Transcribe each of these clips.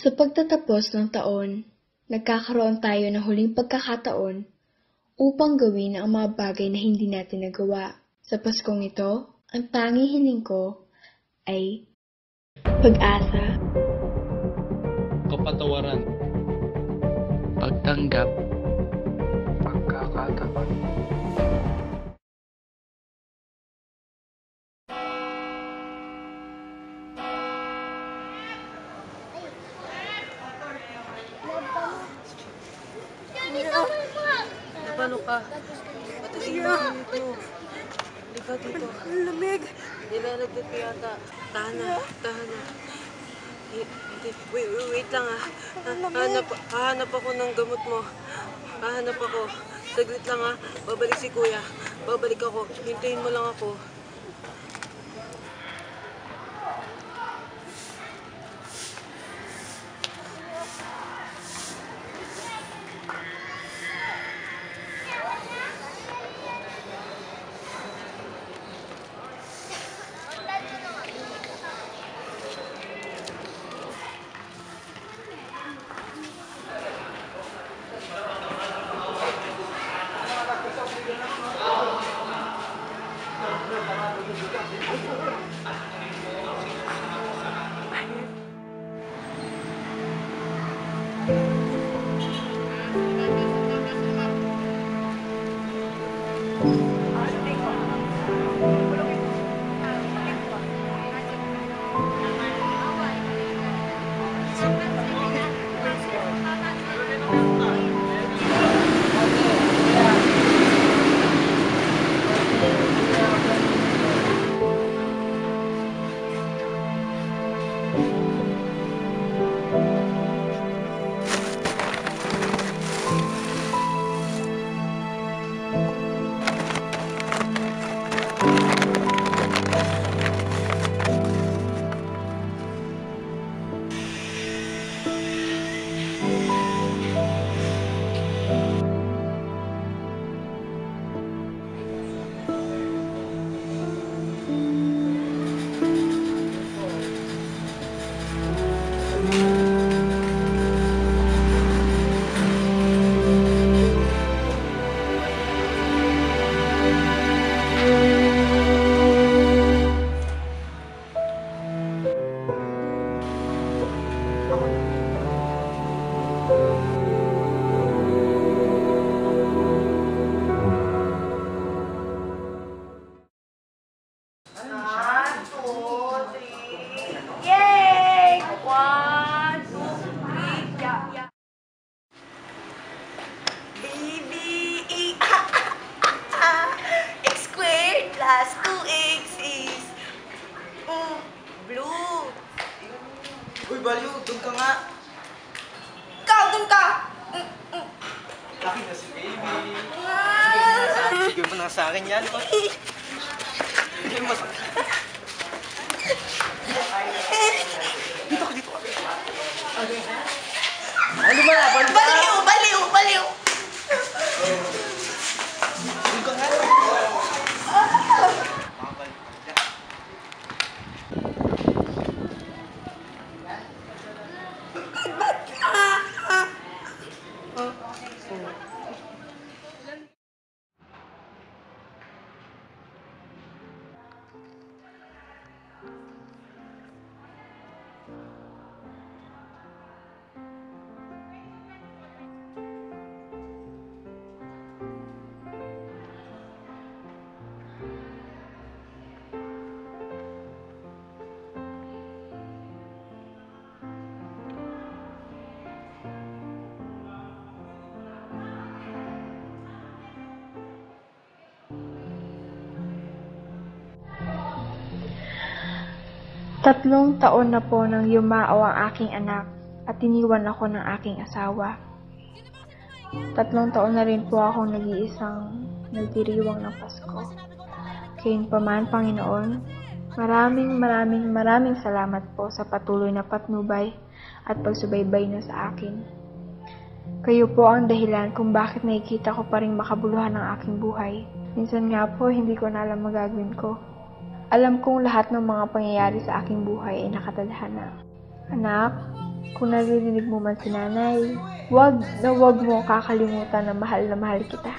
Sa pagtatapos ng taon, nagkakaroon tayo ng huling pagkakataon upang gawin ang mga bagay na hindi natin nagawa. Sa Paskong ito, ang tanging hiling ko ay pag-asa, kapatawaran, pagtanggap, pagkakataon. Paano ka? Patayin mo dito. Halika dito. Lamig. Nilalagdat ka yata. Tahan na. Wait lang ah. Hahanap ako ng gamot mo. Hahanap ako. Saglit lang ah. Babalik si kuya. Babalik ako. Hintayin mo lang ako. Plus 2x is blue. Uy, Baliw, doon ka nga. Ikaw, dun ka! Laki na si baby. Sige mo na sa akin yan. Sige mo sa... Dito ka, dito ka. Ano ba? Baliw! Doon ka nga. Tatlong taon na po nang yumao ang aking anak at iniwan ako ng aking asawa. 3 taon na rin po akong nag-iisang nagdiriwang ng Pasko. Gayunpaman, Panginoon, maraming salamat po sa patuloy na patnubay at pagsubaybay niyo sa akin. Kayo po ang dahilan kung bakit nakikita ko pa rin makabuluhan ang aking buhay. Minsan nga po, hindi ko na alam magagawin ko. Alam kong lahat ng mga pangyayari sa aking buhay ay nakatadhana. Anak, Kung naririnig mo man si nanay, wag na wag mo kakalimutan na mahal kita.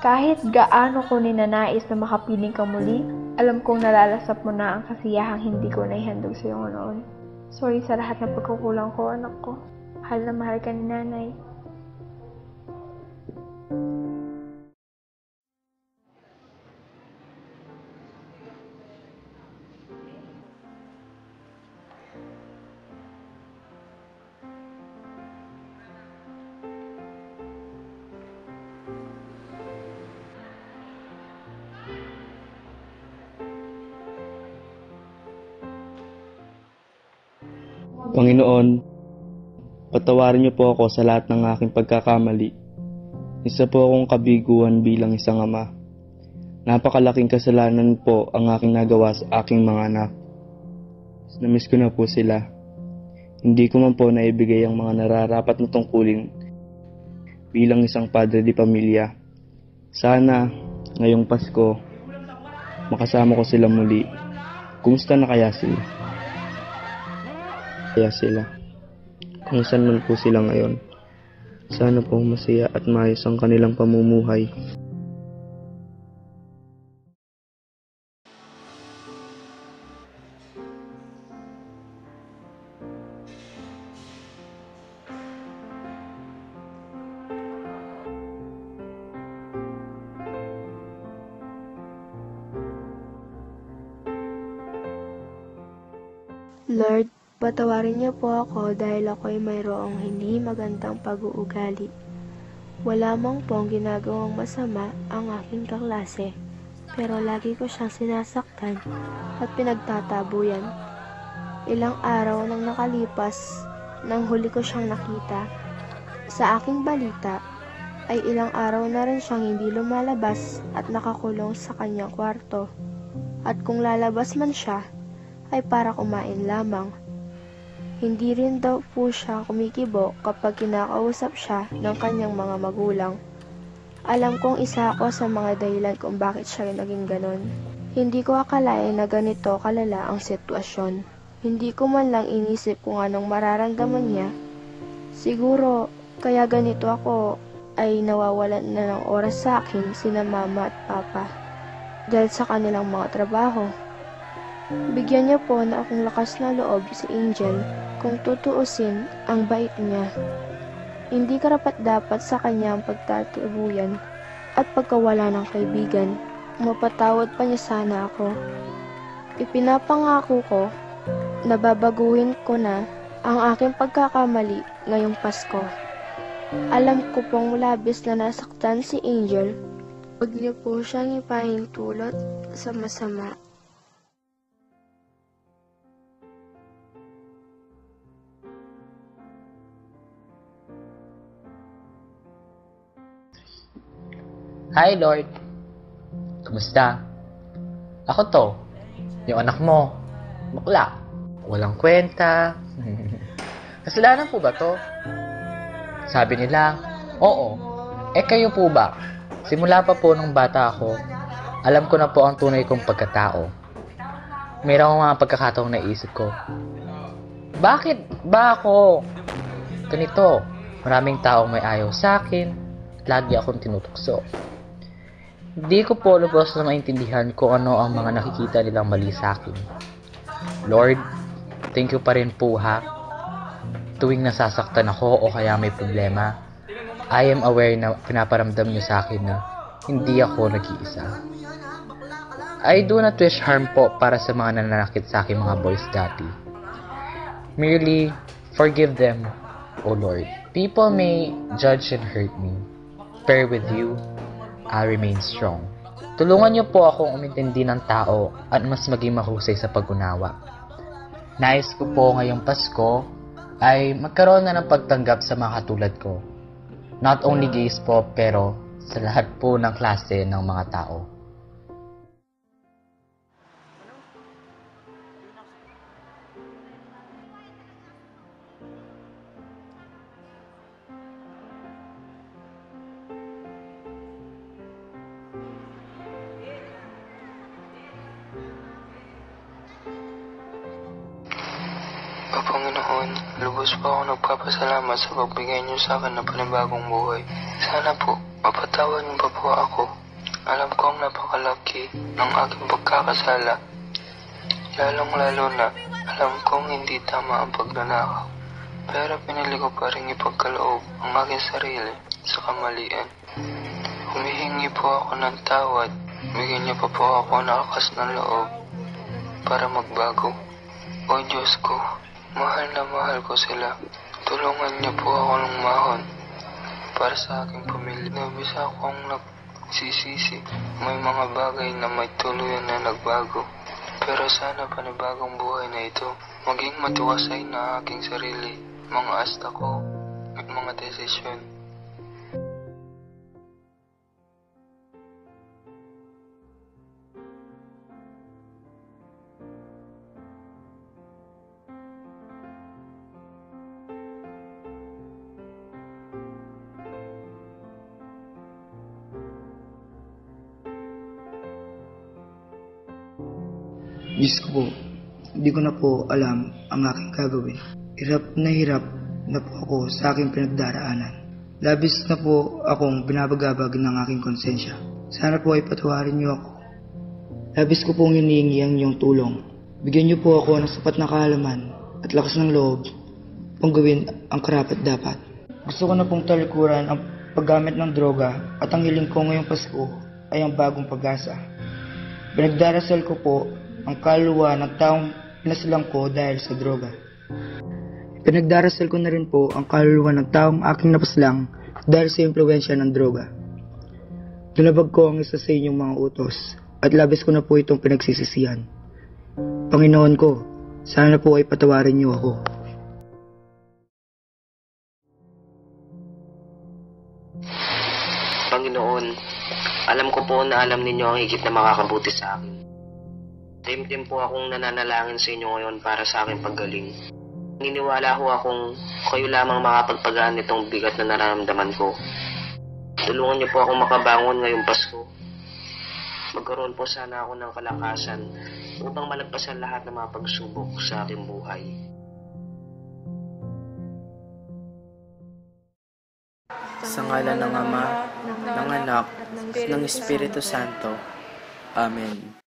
Kahit gaano ko ninanais na makapiling ka muli, alam kong nalalasap mo na ang kasiyahang hindi ko naihandog sa iyo noon. Sorry sa lahat ng pagkukulang ko, anak ko. Mahal na mahal ka ni nanay. Panginoon, patawarin niyo po ako sa lahat ng aking pagkakamali. Isa po akong kabiguan bilang isang ama. Napakalaking kasalanan po ang aking nagawa sa aking mga anak. Namiss ko na po sila. Hindi ko man po naibigay ang mga nararapat na tungkulin bilang isang padre di pamilya. Sana, ngayong Pasko, makasama ko sila muli. Kumusta na kaya sila? Kung saan man po sila ngayon. Sana po masaya at maayos ang kanilang pamumuhay. Lord, patawarin niyo po ako dahil ako'y mayroong hindi magandang pag-uugali. Wala mang pong ginagawang masama ang aking kaklase, pero lagi ko siyang sinasaktan at pinagtatabuyan. Ilang araw nang nakalipas nang huli ko siyang nakita. Sa aking balita, ay ilang araw na rin siyang hindi lumalabas at nakakulong sa kanyang kwarto. At kung lalabas man siya, ay para kumain lamang. Hindi rin daw po siya kumikibo kapag kinakausap siya ng kanyang mga magulang. Alam kong isa ako sa mga dahilan kung bakit siya naging ganon. Hindi ko akalain na ganito kalala ang sitwasyon. Hindi ko man lang inisip kung anong mararamdaman niya. Siguro, kaya ganito ako ay nawawalan na ng oras sa akin sina mama at papa dahil sa kanilang mga trabaho. Bigyan niya po na akong lakas na loob si Angel. Kung tutuusin, ang bait niya. Hindi karapat-dapat sa kanya ang pagtatabuyan at pagkawala ng kaibigan. Mapatawad pa niya sana ako. Ipinapangako ko na babaguhin ko na ang aking pagkakamali ngayong Pasko. Alam ko pong labis na nasaktan si Angel. Huwag niyo po siyang ipahintulot sa masama. Hi, Lord. Kumusta? Ako to, yung anak mo. Bakla. Walang kwenta. Kasalanan po ba to? Sabi nila, oo. Kayo po ba? Simula pa po nung bata ako, alam ko na po ang tunay kong pagkatao. Mayroong mga pagkakataong naisip ko. Bakit ba ako ganito? Maraming taong may ayaw sa akin. Lagi akong tinutukso. Hindi ko po lubos na maintindihan kung ano ang mga nakikita nilang mali sa akin. Lord, thank you pa rin po ha. Tuwing nasasaktan ako o kaya may problema, I am aware na pinaparamdam niyo sa akin na hindi ako nag-iisa. I do not wish harm po para sa mga nananakit sa aking mga boys dati. Merely, forgive them, O Lord. People may judge and hurt me. Pero with you, I remain strong. Tulungan niyo po akong umintindi ng tao at mas maging mahusay sa pag-unawa. Nais ko po ngayong Pasko ay magkaroon na ng pagtanggap sa mga katulad ko. Not only gays po, pero sa lahat po ng klase ng mga tao. O Panginoon, lubos po ako nagpapasalamat sa pagbigay niyo sa akin ng panibagong buhay. Sana po, mapatawad niyo pa po ako. Alam kong napakalaki ng aking pagkakasala. Lalong-lalo na, alam kong hindi tama ang pagnanakaw. Pero pinili ko pa rin ipagkaloob ang aking sarili sa kamalian. Humihingi po ako ng tawad. Bigyan niyo pa po ako ng lakas ng loob para magbago. O Diyos ko, mahal na mahal ko sila. Tulungan niyo po ako ng mahon para sa aking pamilya. Nabis akong nagsisisi. May mga bagay na may tuluyan na nagbago. Pero sana panibagong buhay na ito, maging matiwasay na aking sarili, mga asta ko at mga desisyon. Diyos ko po, hindi ko na po alam ang aking gagawin. Hirap na po ako sa aking pinagdaraanan. Labis na po akong binabagabag ng aking konsensya. Sana po ay patawarin niyo ako. Labis ko pong hinihingi ang inyong tulong. Bigyan niyo po ako ng sapat na kaalaman at lakas ng loob pang gawin ang karapat dapat. Gusto ko na pong talikuran ang paggamit ng droga at ang hiling ko ngayong Pasko ay ang bagong pag-asa. Pinagdarasal ko po ang kaluluwa ng taong pinaslang ko dahil sa droga. Pinagdarasal ko na rin po ang kaluluwa ng taong aking napaslang dahil sa impluwensya ng droga. Tinabag ko ang isa sa inyong mga utos at labis ko na po itong pinagsisisihan. Panginoon ko, sana po ay patawarin niyo ako. Panginoon, alam ko po na alam ninyo ang higit na makakabuti sa akin. Timtim po akong nananalangin sa inyo ngayon para sa aking paggaling. Niniwala ho akong kayo lamang makapagpagaan nitong bigat na nararamdaman ko. Tulungan niyo po akong makabangon ngayong Pasko. Magkaroon po sana ako ng kalakasan upang malagpasan lahat ng mga pagsubok sa aking buhay. Sa ngalan ng Ama, ng Anak, at ng Espiritu Santo. Amen.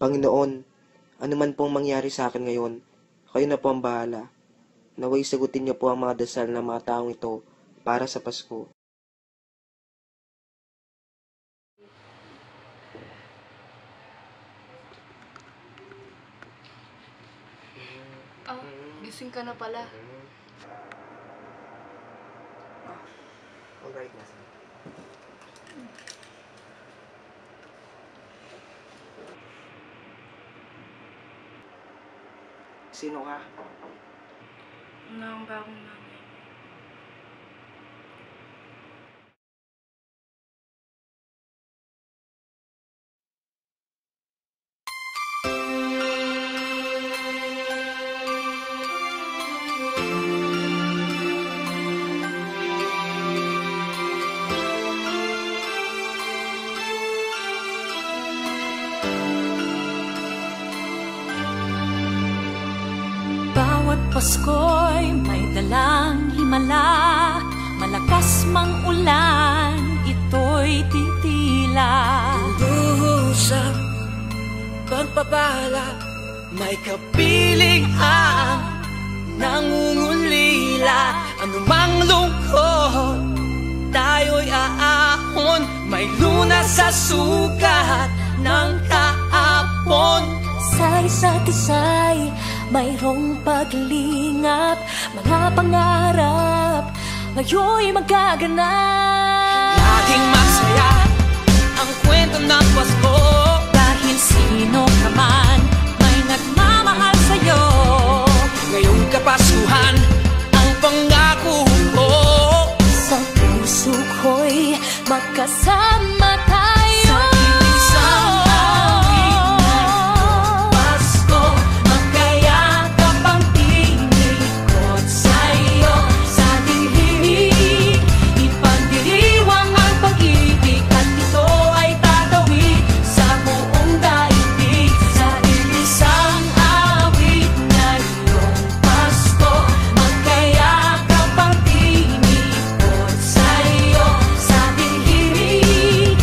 Panginoon, ano man pong mangyari sa akin ngayon, kayo na po ang bahala. Naway sagutin niyo po ang mga dasal ng mga taong ito para sa Pasko. Gising ka na pala. Alright na. Sino ka? Ang bagong nanay. Pasko'y may dalang himala, malakas mang ulan, ito'y titila. Duhusap, pagpapala, may kapiling ang nangungulila. Anumang lungkot, tayo'y aahon. May lunas sa sukat ng kahapon. Sa isa't isa'y mayroong paglingap. Mga pangarap ngayon'y magaganap. Laging masaya ang kwento ng Pasko. Dahil sino ka man may nagmamahal sa'yo. Ngayong Kapaskuhan ang pangako ko. Sa puso ko'y magkasama tayo. Sa awit ngayong Pasko, magkayakap ang tinikot sa'yo. Sa dilig, ipagdiriwang ang pag-ibig, at ito ay tatawid sa buong daigdig. Sa isang awit ngayong Pasko, magkayakap ang tinikot sa'yo. Sa dilig,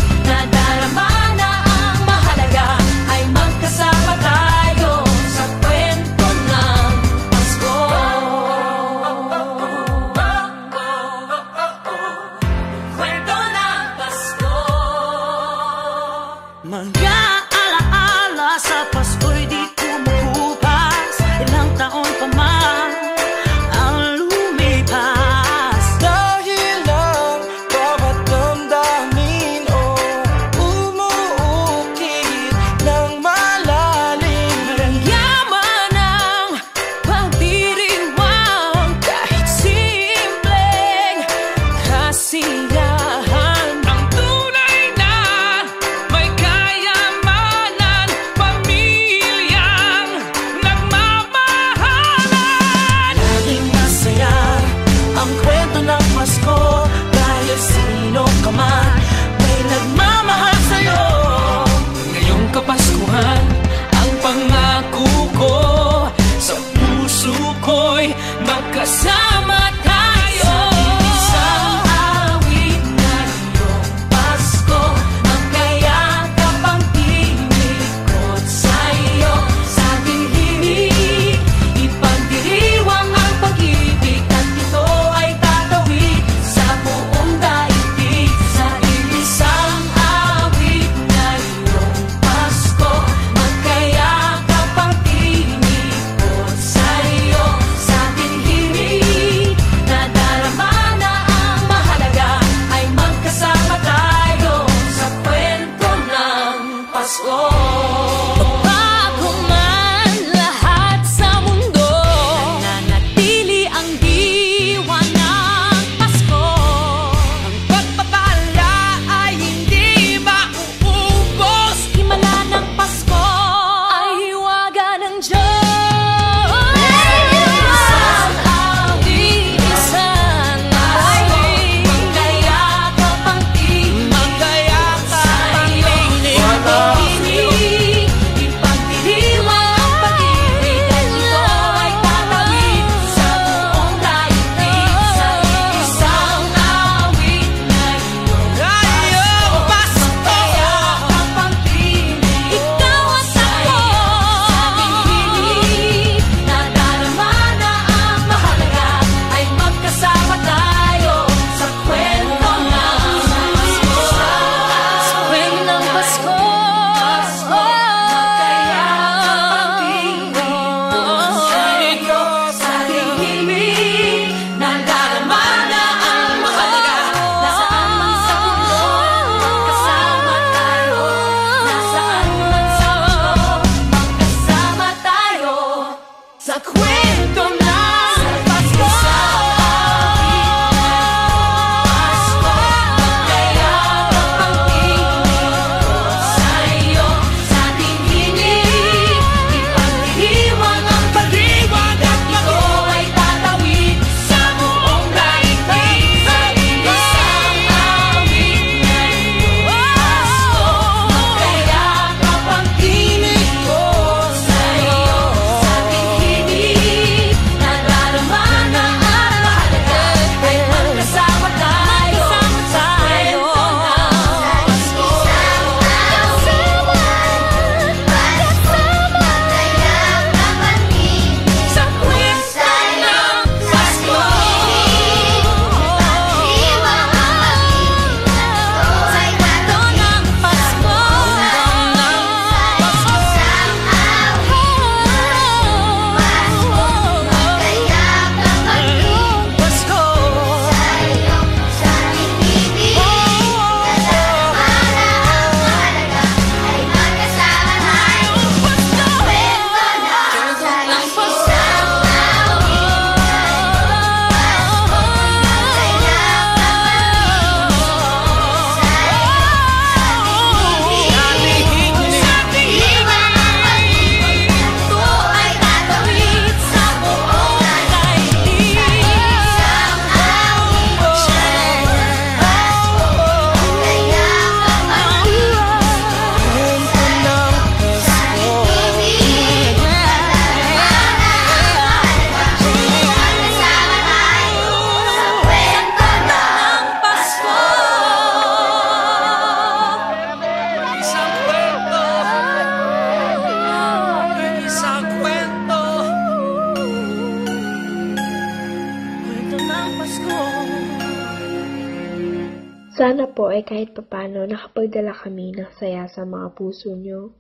po ay kahit papano nakapagdala kami ng saya sa mga puso nyo.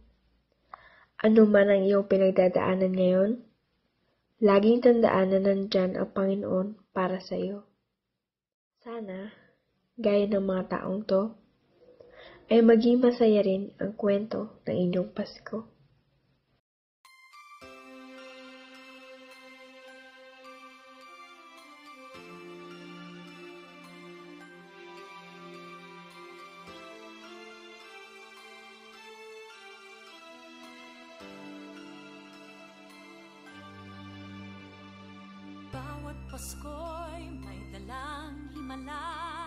Ano man ang iyong pinagdadaanan ngayon, laging tandaan na nandyan ang Panginoon para sa iyo. Sana, gaya ng mga taong to, ay maging masaya rin ang kwento ng inyong Pasko. Bawat Pasko'y may dalang himala.